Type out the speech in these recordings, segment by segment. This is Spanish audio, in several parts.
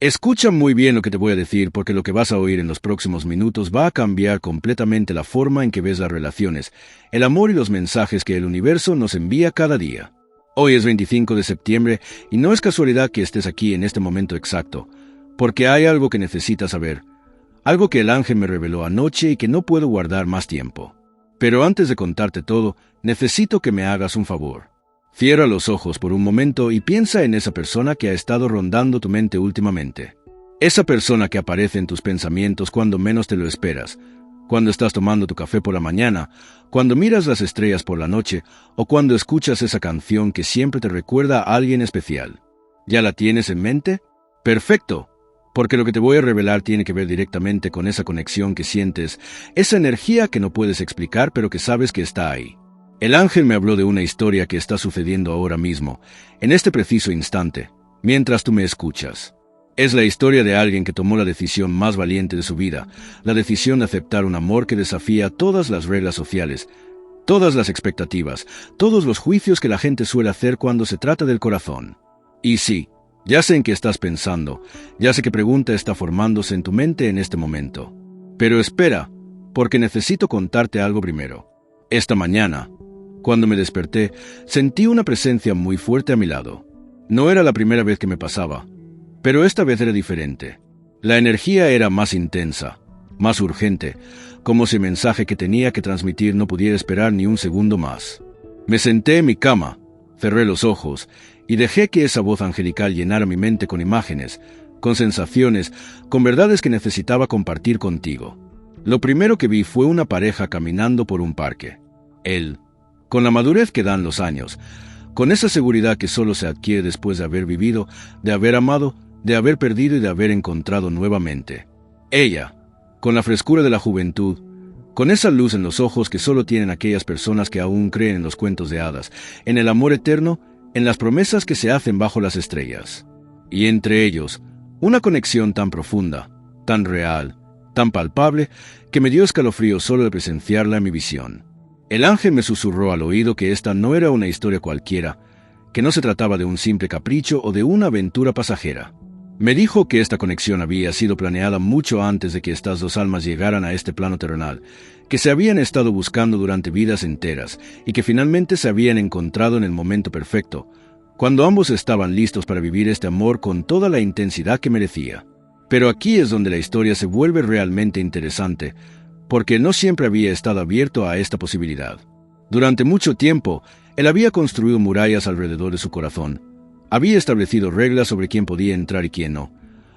Escucha muy bien lo que te voy a decir, porque lo que vas a oír en los próximos minutos va a cambiar completamente la forma en que ves las relaciones, el amor y los mensajes que el universo nos envía cada día. Hoy es 25 de septiembre y no es casualidad que estés aquí en este momento exacto, porque hay algo que necesitas saber, algo que el ángel me reveló anoche y que no puedo guardar más tiempo. Pero antes de contarte todo, necesito que me hagas un favor. Cierra los ojos por un momento y piensa en esa persona que ha estado rondando tu mente últimamente. Esa persona que aparece en tus pensamientos cuando menos te lo esperas, cuando estás tomando tu café por la mañana, cuando miras las estrellas por la noche o cuando escuchas esa canción que siempre te recuerda a alguien especial. ¿Ya la tienes en mente? Perfecto, porque lo que te voy a revelar tiene que ver directamente con esa conexión que sientes, esa energía que no puedes explicar pero que sabes que está ahí. El ángel me habló de una historia que está sucediendo ahora mismo, en este preciso instante, mientras tú me escuchas. Es la historia de alguien que tomó la decisión más valiente de su vida, la decisión de aceptar un amor que desafía todas las reglas sociales, todas las expectativas, todos los juicios que la gente suele hacer cuando se trata del corazón. Y sí, ya sé en qué estás pensando, ya sé qué pregunta está formándose en tu mente en este momento. Pero espera, porque necesito contarte algo primero. Esta mañana, cuando me desperté, sentí una presencia muy fuerte a mi lado. No era la primera vez que me pasaba, pero esta vez era diferente. La energía era más intensa, más urgente, como si el mensaje que tenía que transmitir no pudiera esperar ni un segundo más. Me senté en mi cama, cerré los ojos y dejé que esa voz angelical llenara mi mente con imágenes, con sensaciones, con verdades que necesitaba compartir contigo. Lo primero que vi fue una pareja caminando por un parque. Él, con la madurez que dan los años, con esa seguridad que solo se adquiere después de haber vivido, de haber amado, de haber perdido y de haber encontrado nuevamente. Ella, con la frescura de la juventud, con esa luz en los ojos que solo tienen aquellas personas que aún creen en los cuentos de hadas, en el amor eterno, en las promesas que se hacen bajo las estrellas. Y entre ellos, una conexión tan profunda, tan real, tan palpable, que me dio escalofrío solo de presenciarla en mi visión. El ángel me susurró al oído que esta no era una historia cualquiera, que no se trataba de un simple capricho o de una aventura pasajera. Me dijo que esta conexión había sido planeada mucho antes de que estas dos almas llegaran a este plano terrenal, que se habían estado buscando durante vidas enteras y que finalmente se habían encontrado en el momento perfecto, cuando ambos estaban listos para vivir este amor con toda la intensidad que merecía. Pero aquí es donde la historia se vuelve realmente interesante, porque no siempre había estado abierto a esta posibilidad. Durante mucho tiempo, él había construido murallas alrededor de su corazón, había establecido reglas sobre quién podía entrar y quién no,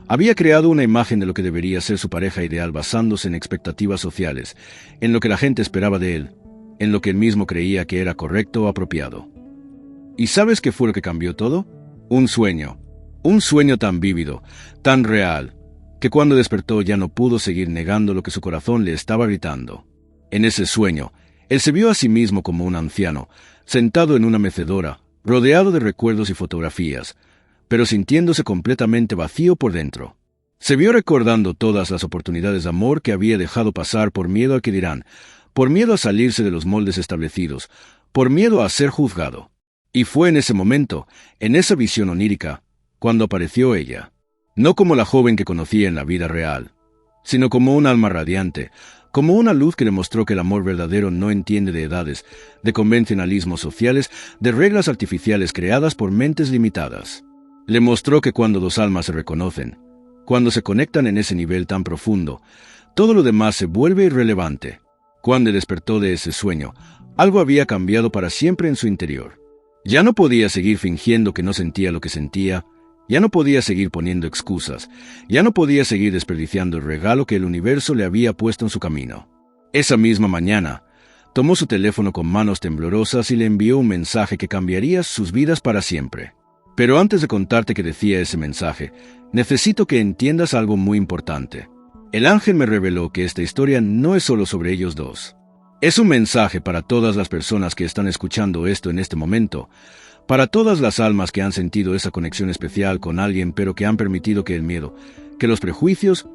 había creado una imagen de lo que debería ser su pareja ideal basándose en expectativas sociales, en lo que la gente esperaba de él, en lo que él mismo creía que era correcto o apropiado. ¿Y sabes qué fue lo que cambió todo? Un sueño tan vívido, tan real, que cuando despertó ya no pudo seguir negando lo que su corazón le estaba gritando. En ese sueño, él se vio a sí mismo como un anciano, sentado en una mecedora, rodeado de recuerdos y fotografías, pero sintiéndose completamente vacío por dentro. Se vio recordando todas las oportunidades de amor que había dejado pasar por miedo al que dirán, por miedo a salirse de los moldes establecidos, por miedo a ser juzgado. Y fue en ese momento, en esa visión onírica, cuando apareció ella. No como la joven que conocía en la vida real, sino como un alma radiante, como una luz que demostró que el amor verdadero no entiende de edades, de convencionalismos sociales, de reglas artificiales creadas por mentes limitadas. Le mostró que cuando dos almas se reconocen, cuando se conectan en ese nivel tan profundo, todo lo demás se vuelve irrelevante. Cuando despertó de ese sueño, algo había cambiado para siempre en su interior. Ya no podía seguir fingiendo que no sentía lo que sentía. Ya no podía seguir poniendo excusas, ya no podía seguir desperdiciando el regalo que el universo le había puesto en su camino. Esa misma mañana, tomó su teléfono con manos temblorosas y le envió un mensaje que cambiaría sus vidas para siempre. Pero antes de contarte qué decía ese mensaje, necesito que entiendas algo muy importante. El ángel me reveló que esta historia no es solo sobre ellos dos. Es un mensaje para todas las personas que están escuchando esto en este momento, para todas las almas que han sentido esa conexión especial con alguien pero que han permitido que el miedo, que los prejuicios,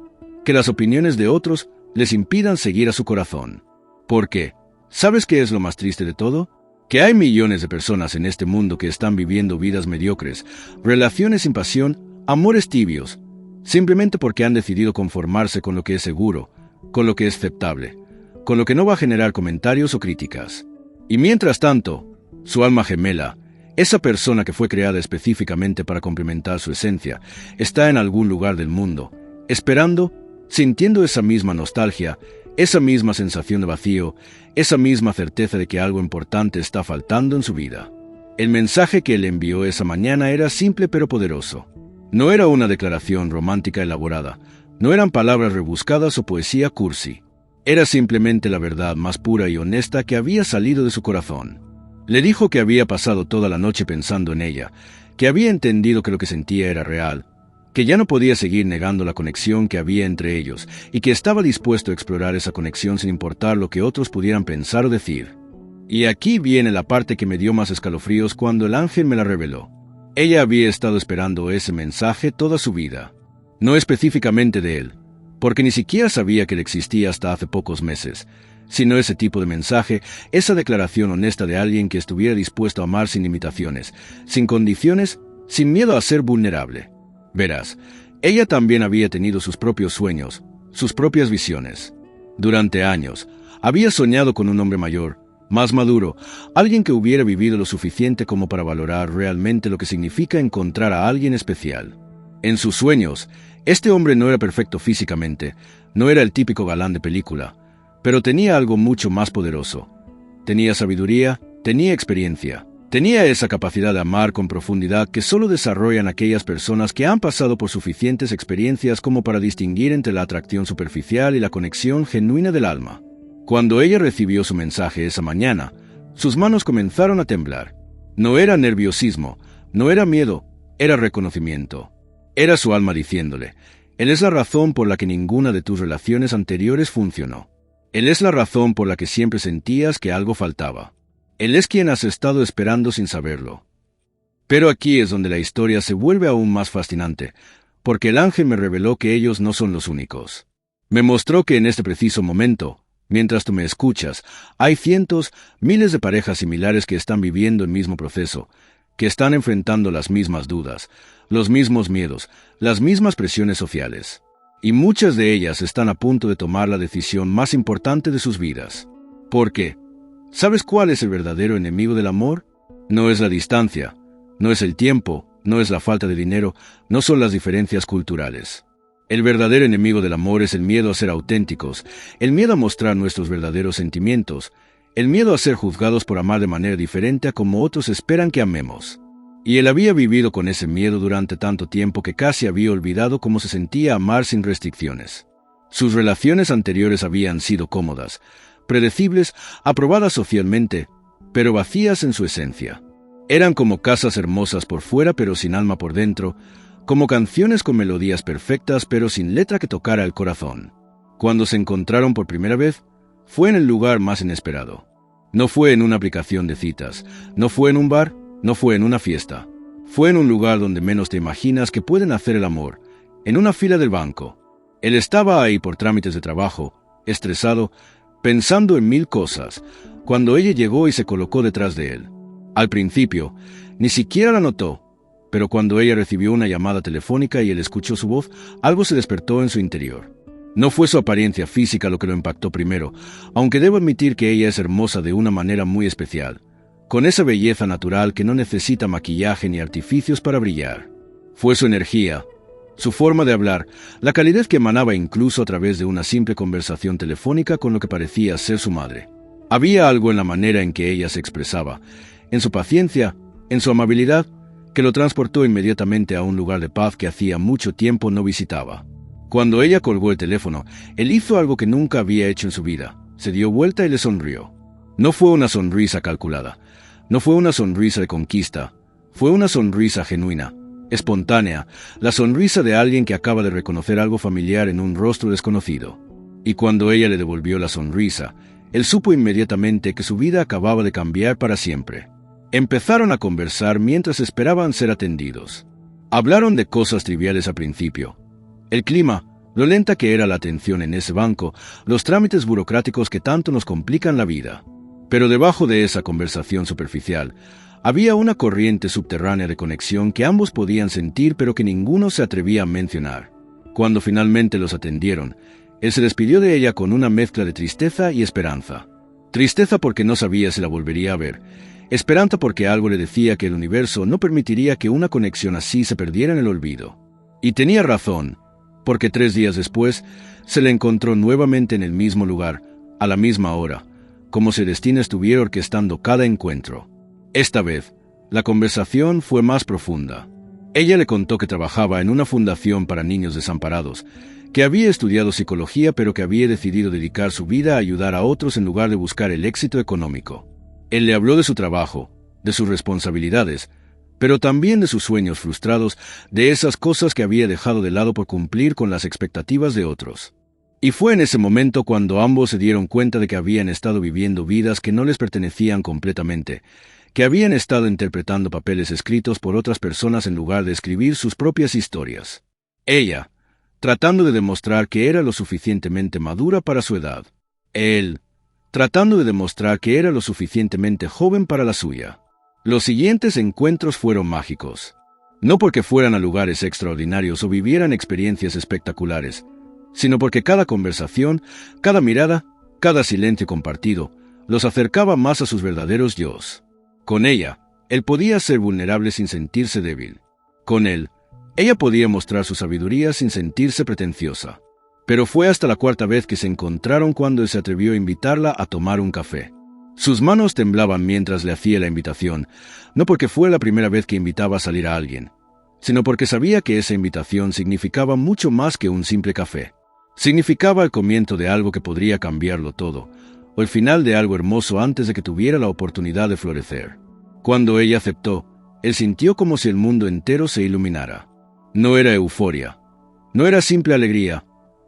que las opiniones de otros les impidan seguir a su corazón. ¿Por qué? ¿Sabes qué es lo más triste de todo? Que hay millones de personas en este mundo que están viviendo vidas mediocres, relaciones sin pasión, amores tibios, simplemente porque han decidido conformarse con lo que es seguro, con lo que es aceptable, con lo que no va a generar comentarios o críticas. Y mientras tanto, su alma gemela, esa persona que fue creada específicamente para complementar su esencia, está en algún lugar del mundo, esperando, sintiendo esa misma nostalgia, esa misma sensación de vacío, esa misma certeza de que algo importante está faltando en su vida. El mensaje que él envió esa mañana era simple pero poderoso. No era una declaración romántica elaborada, no eran palabras rebuscadas o poesía cursi. Era simplemente la verdad más pura y honesta que había salido de su corazón. Le dijo que había pasado toda la noche pensando en ella, que había entendido que lo que sentía era real, que ya no podía seguir negando la conexión que había entre ellos y que estaba dispuesto a explorar esa conexión sin importar lo que otros pudieran pensar o decir. Y aquí viene la parte que me dio más escalofríos cuando el ángel me la reveló. Ella había estado esperando ese mensaje toda su vida. No específicamente de él, porque ni siquiera sabía que él existía hasta hace pocos meses, sino ese tipo de mensaje, esa declaración honesta de alguien que estuviera dispuesto a amar sin limitaciones, sin condiciones, sin miedo a ser vulnerable. Verás, ella también había tenido sus propios sueños, sus propias visiones. Durante años, había soñado con un hombre mayor, más maduro, alguien que hubiera vivido lo suficiente como para valorar realmente lo que significa encontrar a alguien especial. En sus sueños, este hombre no era perfecto físicamente, no era el típico galán de película, pero tenía algo mucho más poderoso. Tenía sabiduría, tenía experiencia, tenía esa capacidad de amar con profundidad que solo desarrollan aquellas personas que han pasado por suficientes experiencias como para distinguir entre la atracción superficial y la conexión genuina del alma. Cuando ella recibió su mensaje esa mañana, sus manos comenzaron a temblar. No era nerviosismo, no era miedo, era reconocimiento. Era su alma diciéndole: Él es la razón por la que ninguna de tus relaciones anteriores funcionó. Él es la razón por la que siempre sentías que algo faltaba. Él es quien has estado esperando sin saberlo. Pero aquí es donde la historia se vuelve aún más fascinante, porque el ángel me reveló que ellos no son los únicos. Me mostró que en este preciso momento, mientras tú me escuchas, hay cientos, miles de parejas similares que están viviendo el mismo proceso, que están enfrentando las mismas dudas, los mismos miedos, las mismas presiones sociales. Y muchas de ellas están a punto de tomar la decisión más importante de sus vidas. ¿Por qué? ¿Sabes cuál es el verdadero enemigo del amor? No es la distancia, no es el tiempo, no es la falta de dinero, no son las diferencias culturales. El verdadero enemigo del amor es el miedo a ser auténticos, el miedo a mostrar nuestros verdaderos sentimientos, el miedo a ser juzgados por amar de manera diferente a como otros esperan que amemos. Y él había vivido con ese miedo durante tanto tiempo que casi había olvidado cómo se sentía amar sin restricciones. Sus relaciones anteriores habían sido cómodas, predecibles, aprobadas socialmente, pero vacías en su esencia. Eran como casas hermosas por fuera pero sin alma por dentro, como canciones con melodías perfectas pero sin letra que tocara el corazón. Cuando se encontraron por primera vez, fue en el lugar más inesperado. No fue en una aplicación de citas, no fue en un bar, no fue en una fiesta. Fue en un lugar donde menos te imaginas que pueden hacer el amor, en una fila del banco. Él estaba ahí por trámites de trabajo, estresado, pensando en 1000 cosas, cuando ella llegó y se colocó detrás de él. Al principio, ni siquiera la notó, pero cuando ella recibió una llamada telefónica y él escuchó su voz, algo se despertó en su interior. No fue su apariencia física lo que lo impactó primero, aunque debo admitir que ella es hermosa de una manera muy especial, con esa belleza natural que no necesita maquillaje ni artificios para brillar. Fue su energía, su forma de hablar, la calidez que emanaba incluso a través de una simple conversación telefónica con lo que parecía ser su madre. Había algo en la manera en que ella se expresaba, en su paciencia, en su amabilidad, que lo transportó inmediatamente a un lugar de paz que hacía mucho tiempo no visitaba. Cuando ella colgó el teléfono, él hizo algo que nunca había hecho en su vida. Se dio vuelta y le sonrió. No fue una sonrisa calculada, no fue una sonrisa de conquista, fue una sonrisa genuina, espontánea, la sonrisa de alguien que acaba de reconocer algo familiar en un rostro desconocido. Y cuando ella le devolvió la sonrisa, él supo inmediatamente que su vida acababa de cambiar para siempre. Empezaron a conversar mientras esperaban ser atendidos. Hablaron de cosas triviales al principio. El clima, lo lenta que era la atención en ese banco, los trámites burocráticos que tanto nos complican la vida. Pero debajo de esa conversación superficial, había una corriente subterránea de conexión que ambos podían sentir pero que ninguno se atrevía a mencionar. Cuando finalmente los atendieron, él se despidió de ella con una mezcla de tristeza y esperanza. Tristeza porque no sabía si la volvería a ver. Esperanza porque algo le decía que el universo no permitiría que una conexión así se perdiera en el olvido. Y tenía razón, porque 3 días después se le encontró nuevamente en el mismo lugar, a la misma hora, como si el destino estuviera orquestando cada encuentro. Esta vez, la conversación fue más profunda. Ella le contó que trabajaba en una fundación para niños desamparados, que había estudiado psicología pero que había decidido dedicar su vida a ayudar a otros en lugar de buscar el éxito económico. Él le habló de su trabajo, de sus responsabilidades, pero también de sus sueños frustrados, de esas cosas que había dejado de lado por cumplir con las expectativas de otros. Y fue en ese momento cuando ambos se dieron cuenta de que habían estado viviendo vidas que no les pertenecían completamente, que habían estado interpretando papeles escritos por otras personas en lugar de escribir sus propias historias. Ella, tratando de demostrar que era lo suficientemente madura para su edad. Él, tratando de demostrar que era lo suficientemente joven para la suya. Los siguientes encuentros fueron mágicos. No porque fueran a lugares extraordinarios o vivieran experiencias espectaculares, sino porque cada conversación, cada mirada, cada silencio compartido, los acercaba más a sus verdaderos yos. Con ella, él podía ser vulnerable sin sentirse débil. Con él, ella podía mostrar su sabiduría sin sentirse pretenciosa. Pero fue hasta la 4ª vez que se encontraron cuando él se atrevió a invitarla a tomar un café. Sus manos temblaban mientras le hacía la invitación, no porque fue la primera vez que invitaba a salir a alguien, sino porque sabía que esa invitación significaba mucho más que un simple café. Significaba el comienzo de algo que podría cambiarlo todo, o el final de algo hermoso antes de que tuviera la oportunidad de florecer. Cuando ella aceptó, él sintió como si el mundo entero se iluminara. No era euforia, no era simple alegría,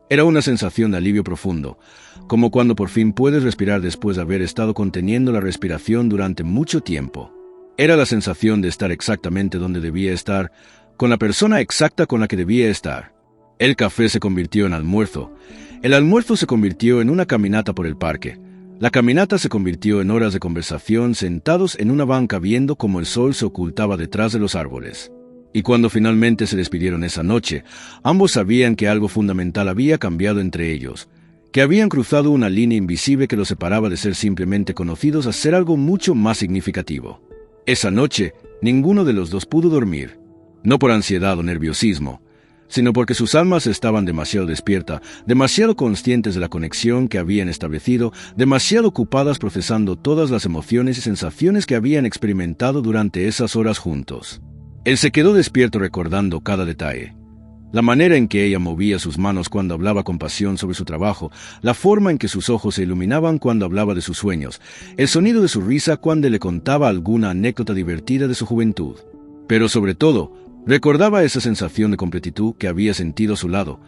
era una sensación de alivio profundo, como cuando por fin puedes respirar después de haber estado conteniendo la respiración durante mucho tiempo. Era la sensación de estar exactamente donde debía estar, con la persona exacta con la que debía estar. El café se convirtió en almuerzo, el almuerzo se convirtió en una caminata por el parque, la caminata se convirtió en horas de conversación sentados en una banca viendo cómo el sol se ocultaba detrás de los árboles. Y cuando finalmente se despidieron esa noche, ambos sabían que algo fundamental había cambiado entre ellos, que habían cruzado una línea invisible que los separaba de ser simplemente conocidos a ser algo mucho más significativo. Esa noche, ninguno de los dos pudo dormir, no por ansiedad o nerviosismo, sino porque sus almas estaban demasiado despiertas, demasiado conscientes de la conexión que habían establecido, demasiado ocupadas procesando todas las emociones y sensaciones que habían experimentado durante esas horas juntos. Él se quedó despierto recordando cada detalle. La manera en que ella movía sus manos cuando hablaba con pasión sobre su trabajo, la forma en que sus ojos se iluminaban cuando hablaba de sus sueños, el sonido de su risa cuando le contaba alguna anécdota divertida de su juventud. Pero sobre todo, recordaba esa sensación de completitud que había sentido a su lado,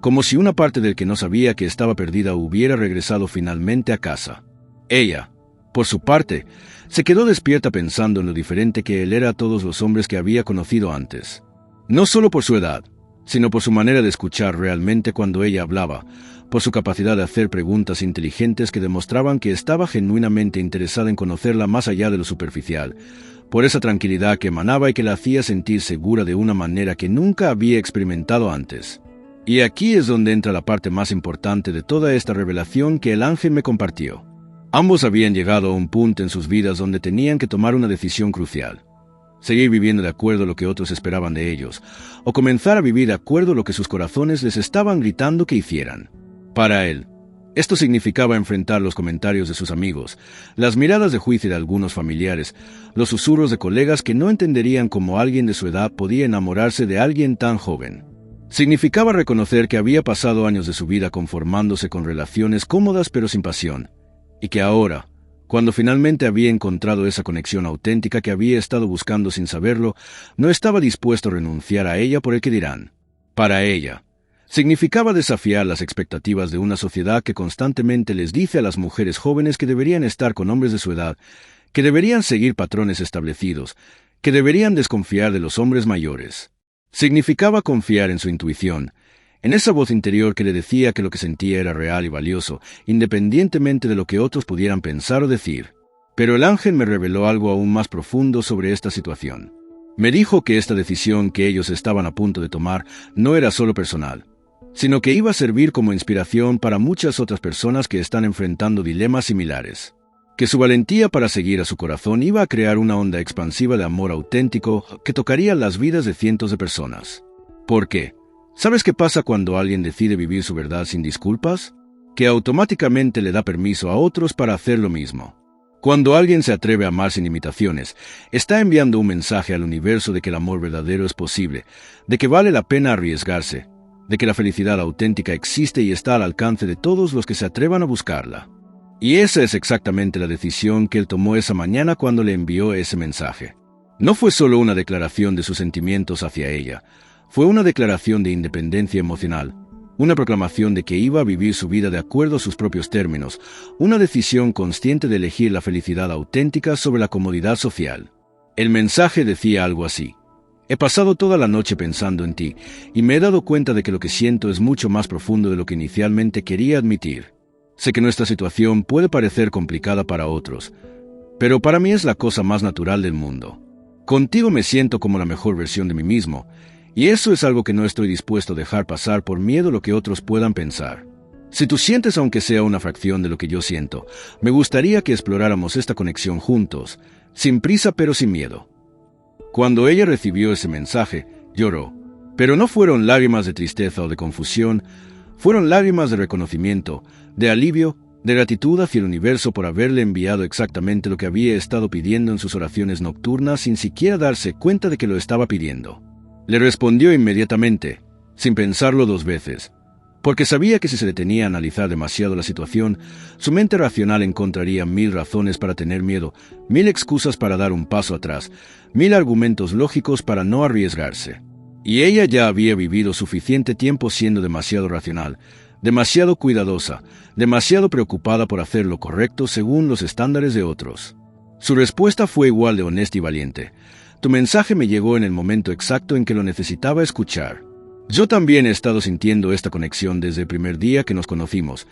como si una parte del que no sabía que estaba perdida hubiera regresado finalmente a casa. Ella, por su parte, se quedó despierta pensando en lo diferente que él era a todos los hombres que había conocido antes. No solo por su edad, sino por su manera de escuchar realmente cuando ella hablaba, por su capacidad de hacer preguntas inteligentes que demostraban que estaba genuinamente interesada en conocerla más allá de lo superficial, por esa tranquilidad que emanaba y que la hacía sentir segura de una manera que nunca había experimentado antes. Y aquí es donde entra la parte más importante de toda esta revelación que el ángel me compartió. Ambos habían llegado a un punto en sus vidas donde tenían que tomar una decisión crucial. Seguir viviendo de acuerdo a lo que otros esperaban de ellos, o comenzar a vivir de acuerdo a lo que sus corazones les estaban gritando que hicieran. Para él, esto significaba enfrentar los comentarios de sus amigos, las miradas de juicio de algunos familiares, los susurros de colegas que no entenderían cómo alguien de su edad podía enamorarse de alguien tan joven. Significaba reconocer que había pasado años de su vida conformándose con relaciones cómodas pero sin pasión, y que ahora, cuando finalmente había encontrado esa conexión auténtica que había estado buscando sin saberlo, no estaba dispuesto a renunciar a ella por el que dirán. Para ella, significaba desafiar las expectativas de una sociedad que constantemente les dice a las mujeres jóvenes que deberían estar con hombres de su edad, que deberían seguir patrones establecidos, que deberían desconfiar de los hombres mayores. Significaba confiar en su intuición, en esa voz interior que le decía que lo que sentía era real y valioso, independientemente de lo que otros pudieran pensar o decir. Pero el ángel me reveló algo aún más profundo sobre esta situación. Me dijo que esta decisión que ellos estaban a punto de tomar no era solo personal, sino que iba a servir como inspiración para muchas otras personas que están enfrentando dilemas similares. Que su valentía para seguir a su corazón iba a crear una onda expansiva de amor auténtico que tocaría las vidas de cientos de personas. ¿Por qué? ¿Sabes qué pasa cuando alguien decide vivir su verdad sin disculpas? Que automáticamente le da permiso a otros para hacer lo mismo. Cuando alguien se atreve a amar sin limitaciones, está enviando un mensaje al universo de que el amor verdadero es posible, de que vale la pena arriesgarse, de que la felicidad auténtica existe y está al alcance de todos los que se atrevan a buscarla. Y esa es exactamente la decisión que él tomó esa mañana cuando le envió ese mensaje. No fue solo una declaración de sus sentimientos hacia ella, fue una declaración de independencia emocional, una proclamación de que iba a vivir su vida de acuerdo a sus propios términos, una decisión consciente de elegir la felicidad auténtica sobre la comodidad social. El mensaje decía algo así: he pasado toda la noche pensando en ti, y me he dado cuenta de que lo que siento es mucho más profundo de lo que inicialmente quería admitir. Sé que nuestra situación puede parecer complicada para otros, pero para mí es la cosa más natural del mundo. Contigo me siento como la mejor versión de mí mismo, y eso es algo que no estoy dispuesto a dejar pasar por miedo a lo que otros puedan pensar. Si tú sientes aunque sea una fracción de lo que yo siento, me gustaría que exploráramos esta conexión juntos, sin prisa pero sin miedo. Cuando ella recibió ese mensaje, lloró, pero no fueron lágrimas de tristeza o de confusión, fueron lágrimas de reconocimiento, de alivio, de gratitud hacia el universo por haberle enviado exactamente lo que había estado pidiendo en sus oraciones nocturnas sin siquiera darse cuenta de que lo estaba pidiendo. Le respondió inmediatamente, sin pensarlo dos veces, porque sabía que si se detenía a analizar demasiado la situación, su mente racional encontraría 1000 razones para tener miedo, 1000 excusas para dar un paso atrás, 1000 argumentos lógicos para no arriesgarse. Y ella ya había vivido suficiente tiempo siendo demasiado racional, demasiado cuidadosa, demasiado preocupada por hacer lo correcto según los estándares de otros. Su respuesta fue igual de honesta y valiente. Tu mensaje me llegó en el momento exacto en que lo necesitaba escuchar. Yo también he estado sintiendo esta conexión desde el primer día que nos conocimos,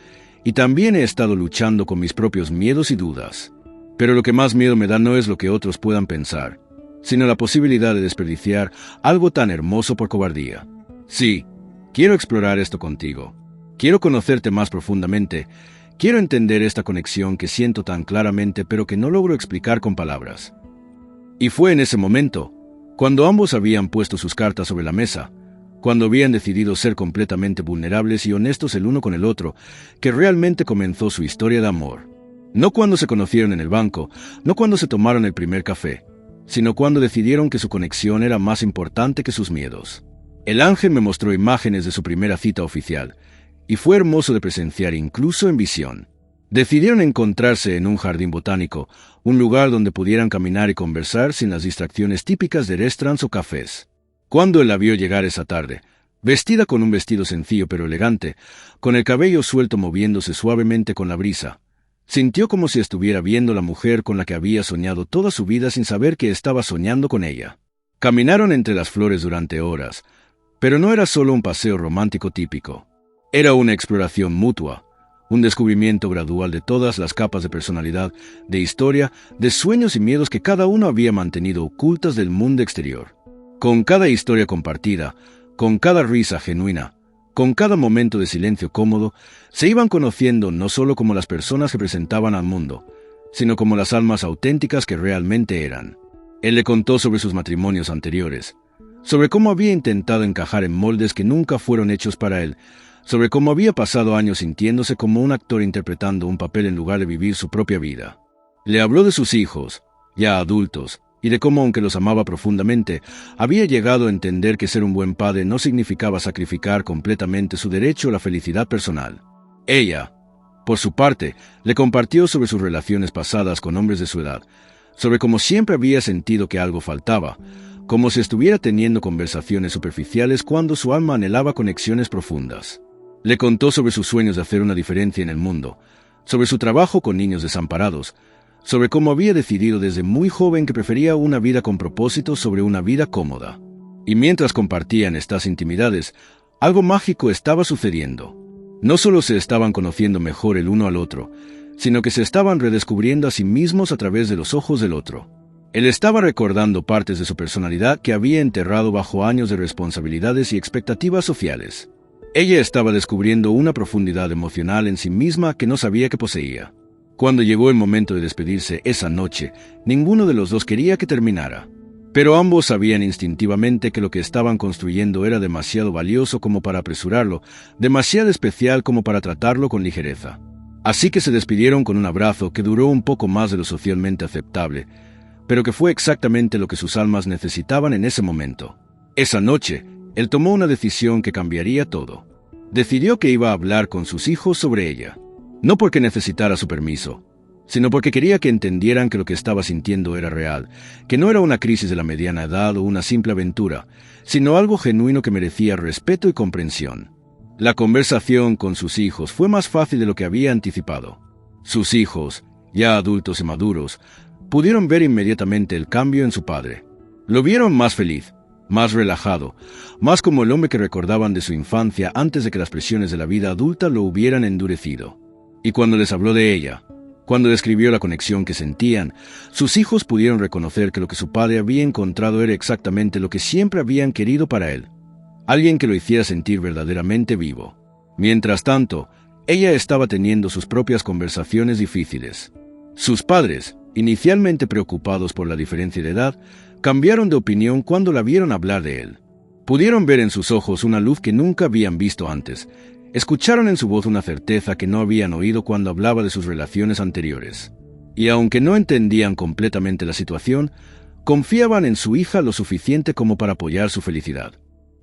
y también he estado luchando con mis propios miedos y dudas. Pero lo que más miedo me da no es lo que otros puedan pensar, sino la posibilidad de desperdiciar algo tan hermoso por cobardía. Sí, quiero explorar esto contigo. Quiero conocerte más profundamente. Quiero entender esta conexión que siento tan claramente pero que no logro explicar con palabras. Y fue en ese momento, cuando ambos habían puesto sus cartas sobre la mesa, cuando habían decidido ser completamente vulnerables y honestos el uno con el otro, que realmente comenzó su historia de amor. No cuando se conocieron en el banco, no cuando se tomaron el primer café, sino cuando decidieron que su conexión era más importante que sus miedos. El ángel me mostró imágenes de su primera cita oficial, y fue hermoso de presenciar incluso en visión. Decidieron encontrarse en un jardín botánico, un lugar donde pudieran caminar y conversar sin las distracciones típicas de restaurantes o cafés. Cuando él la vio llegar esa tarde, vestida con un vestido sencillo pero elegante, con el cabello suelto moviéndose suavemente con la brisa, sintió como si estuviera viendo la mujer con la que había soñado toda su vida sin saber que estaba soñando con ella. Caminaron entre las flores durante horas, pero no era solo un paseo romántico típico. Era una exploración mutua, un descubrimiento gradual de todas las capas de personalidad, de historia, de sueños y miedos que cada uno había mantenido ocultas del mundo exterior. Con cada historia compartida, con cada risa genuina, con cada momento de silencio cómodo, se iban conociendo no solo como las personas que presentaban al mundo, sino como las almas auténticas que realmente eran. Él le contó sobre sus matrimonios anteriores, sobre cómo había intentado encajar en moldes que nunca fueron hechos para él, sobre cómo había pasado años sintiéndose como un actor interpretando un papel en lugar de vivir su propia vida. Le habló de sus hijos, ya adultos, y de cómo, aunque los amaba profundamente, había llegado a entender que ser un buen padre no significaba sacrificar completamente su derecho a la felicidad personal. Ella, por su parte, le compartió sobre sus relaciones pasadas con hombres de su edad, sobre cómo siempre había sentido que algo faltaba, como si estuviera teniendo conversaciones superficiales cuando su alma anhelaba conexiones profundas. Le contó sobre sus sueños de hacer una diferencia en el mundo, sobre su trabajo con niños desamparados, sobre cómo había decidido desde muy joven que prefería una vida con propósito sobre una vida cómoda. Y mientras compartían estas intimidades, algo mágico estaba sucediendo. No solo se estaban conociendo mejor el uno al otro, sino que se estaban redescubriendo a sí mismos a través de los ojos del otro. Él estaba recordando partes de su personalidad que había enterrado bajo años de responsabilidades y expectativas sociales. Ella estaba descubriendo una profundidad emocional en sí misma que no sabía que poseía. Cuando llegó el momento de despedirse esa noche, ninguno de los dos quería que terminara. Pero ambos sabían instintivamente que lo que estaban construyendo era demasiado valioso como para apresurarlo, demasiado especial como para tratarlo con ligereza. Así que se despidieron con un abrazo que duró un poco más de lo socialmente aceptable, pero que fue exactamente lo que sus almas necesitaban en ese momento. Esa noche, él tomó una decisión que cambiaría todo. Decidió que iba a hablar con sus hijos sobre ella. No porque necesitara su permiso, sino porque quería que entendieran que lo que estaba sintiendo era real, que no era una crisis de la mediana edad o una simple aventura, sino algo genuino que merecía respeto y comprensión. La conversación con sus hijos fue más fácil de lo que había anticipado. Sus hijos, ya adultos y maduros, pudieron ver inmediatamente el cambio en su padre. Lo vieron más feliz, más relajado, más como el hombre que recordaban de su infancia antes de que las presiones de la vida adulta lo hubieran endurecido. Y cuando les habló de ella, cuando describió la conexión que sentían, sus hijos pudieron reconocer que lo que su padre había encontrado era exactamente lo que siempre habían querido para él. Alguien que lo hiciera sentir verdaderamente vivo. Mientras tanto, ella estaba teniendo sus propias conversaciones difíciles. Sus padres, inicialmente preocupados por la diferencia de edad, cambiaron de opinión cuando la vieron hablar de él. Pudieron ver en sus ojos una luz que nunca habían visto antes. Escucharon en su voz una certeza que no habían oído cuando hablaba de sus relaciones anteriores. Y aunque no entendían completamente la situación, confiaban en su hija lo suficiente como para apoyar su felicidad.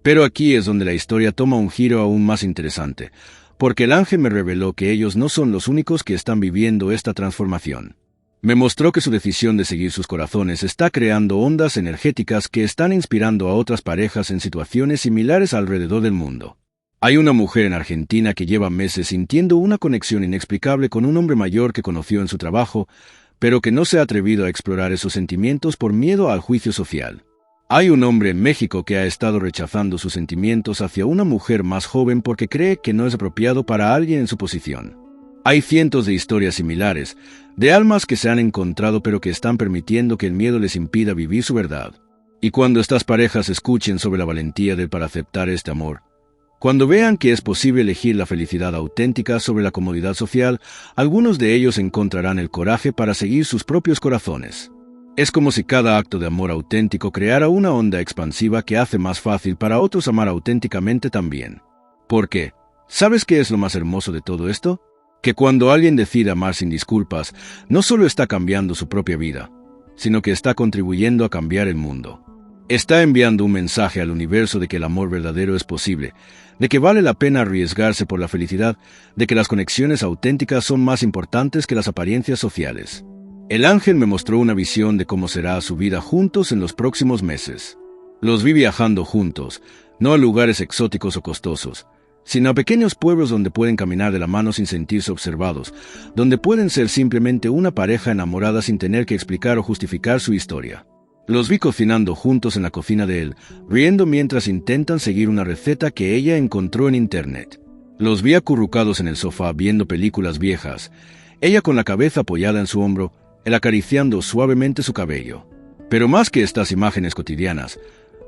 Pero aquí es donde la historia toma un giro aún más interesante, porque el ángel me reveló que ellos no son los únicos que están viviendo esta transformación. Me mostró que su decisión de seguir sus corazones está creando ondas energéticas que están inspirando a otras parejas en situaciones similares alrededor del mundo. Hay una mujer en Argentina que lleva meses sintiendo una conexión inexplicable con un hombre mayor que conoció en su trabajo, pero que no se ha atrevido a explorar esos sentimientos por miedo al juicio social. Hay un hombre en México que ha estado rechazando sus sentimientos hacia una mujer más joven porque cree que no es apropiado para alguien en su posición. Hay cientos de historias similares, de almas que se han encontrado pero que están permitiendo que el miedo les impida vivir su verdad. Y cuando estas parejas escuchen sobre la valentía de él para aceptar este amor, cuando vean que es posible elegir la felicidad auténtica sobre la comodidad social, algunos de ellos encontrarán el coraje para seguir sus propios corazones. Es como si cada acto de amor auténtico creara una onda expansiva que hace más fácil para otros amar auténticamente también. ¿Por qué? ¿Sabes qué es lo más hermoso de todo esto? Que cuando alguien decide amar sin disculpas, no solo está cambiando su propia vida, sino que está contribuyendo a cambiar el mundo. Está enviando un mensaje al universo de que el amor verdadero es posible, de que vale la pena arriesgarse por la felicidad, de que las conexiones auténticas son más importantes que las apariencias sociales. El ángel me mostró una visión de cómo será su vida juntos en los próximos meses. Los vi viajando juntos, no a lugares exóticos o costosos, sino a pequeños pueblos donde pueden caminar de la mano sin sentirse observados, donde pueden ser simplemente una pareja enamorada sin tener que explicar o justificar su historia. Los vi cocinando juntos en la cocina de él, riendo mientras intentan seguir una receta que ella encontró en internet. Los vi acurrucados en el sofá viendo películas viejas, ella con la cabeza apoyada en su hombro, él acariciando suavemente su cabello. Pero más que estas imágenes cotidianas,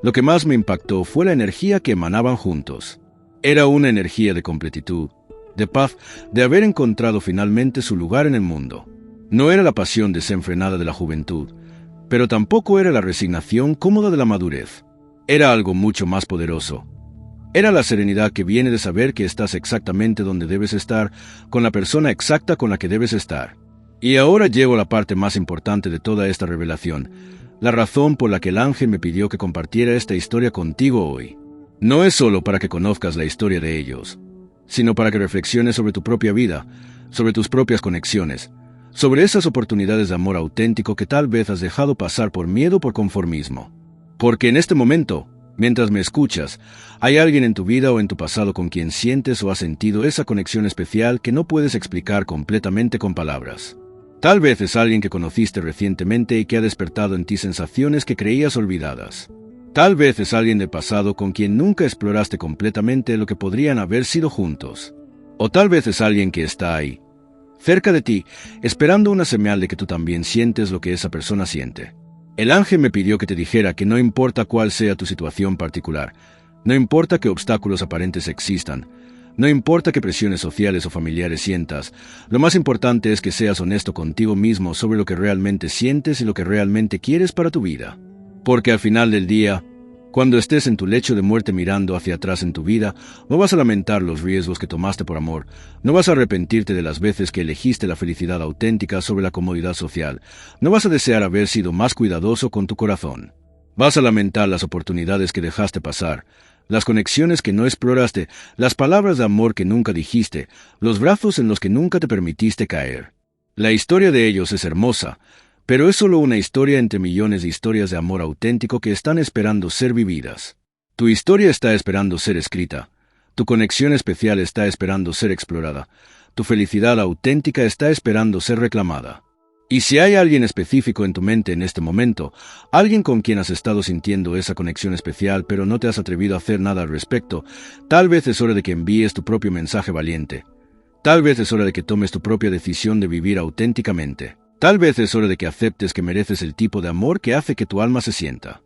lo que más me impactó fue la energía que emanaban juntos. Era una energía de completitud, de paz, de haber encontrado finalmente su lugar en el mundo. No era la pasión desenfrenada de la juventud, pero tampoco era la resignación cómoda de la madurez. Era algo mucho más poderoso. Era la serenidad que viene de saber que estás exactamente donde debes estar, con la persona exacta con la que debes estar. Y ahora llego a la parte más importante de toda esta revelación, la razón por la que el ángel me pidió que compartiera esta historia contigo hoy. No es solo para que conozcas la historia de ellos, sino para que reflexiones sobre tu propia vida, sobre tus propias conexiones, sobre esas oportunidades de amor auténtico que tal vez has dejado pasar por miedo o por conformismo. Porque en este momento, mientras me escuchas, hay alguien en tu vida o en tu pasado con quien sientes o has sentido esa conexión especial que no puedes explicar completamente con palabras. Tal vez es alguien que conociste recientemente y que ha despertado en ti sensaciones que creías olvidadas. Tal vez es alguien del pasado con quien nunca exploraste completamente lo que podrían haber sido juntos. O tal vez es alguien que está ahí, cerca de ti, esperando una señal de que tú también sientes lo que esa persona siente. El ángel me pidió que te dijera que no importa cuál sea tu situación particular, No importa qué obstáculos aparentes existan, no importa qué presiones sociales o familiares sientas, lo más importante es que seas honesto contigo mismo sobre lo que realmente sientes y lo que realmente quieres para tu vida. Porque al final del día, cuando estés en tu lecho de muerte mirando hacia atrás en tu vida, no vas a lamentar los riesgos que tomaste por amor, no vas a arrepentirte de las veces que elegiste la felicidad auténtica sobre la comodidad social, no vas a desear haber sido más cuidadoso con tu corazón. Vas a lamentar las oportunidades que dejaste pasar, las conexiones que no exploraste, las palabras de amor que nunca dijiste, los brazos en los que nunca te permitiste caer. La historia de ellos es hermosa, pero es solo una historia entre millones de historias de amor auténtico que están esperando ser vividas. Tu historia está esperando ser escrita. Tu conexión especial está esperando ser explorada. Tu felicidad auténtica está esperando ser reclamada. Y si hay alguien específico en tu mente en este momento, alguien con quien has estado sintiendo esa conexión especial pero no te has atrevido a hacer nada al respecto, tal vez es hora de que envíes tu propio mensaje valiente. Tal vez es hora de que tomes tu propia decisión de vivir auténticamente. Tal vez es hora de que aceptes que mereces el tipo de amor que hace que tu alma se sienta.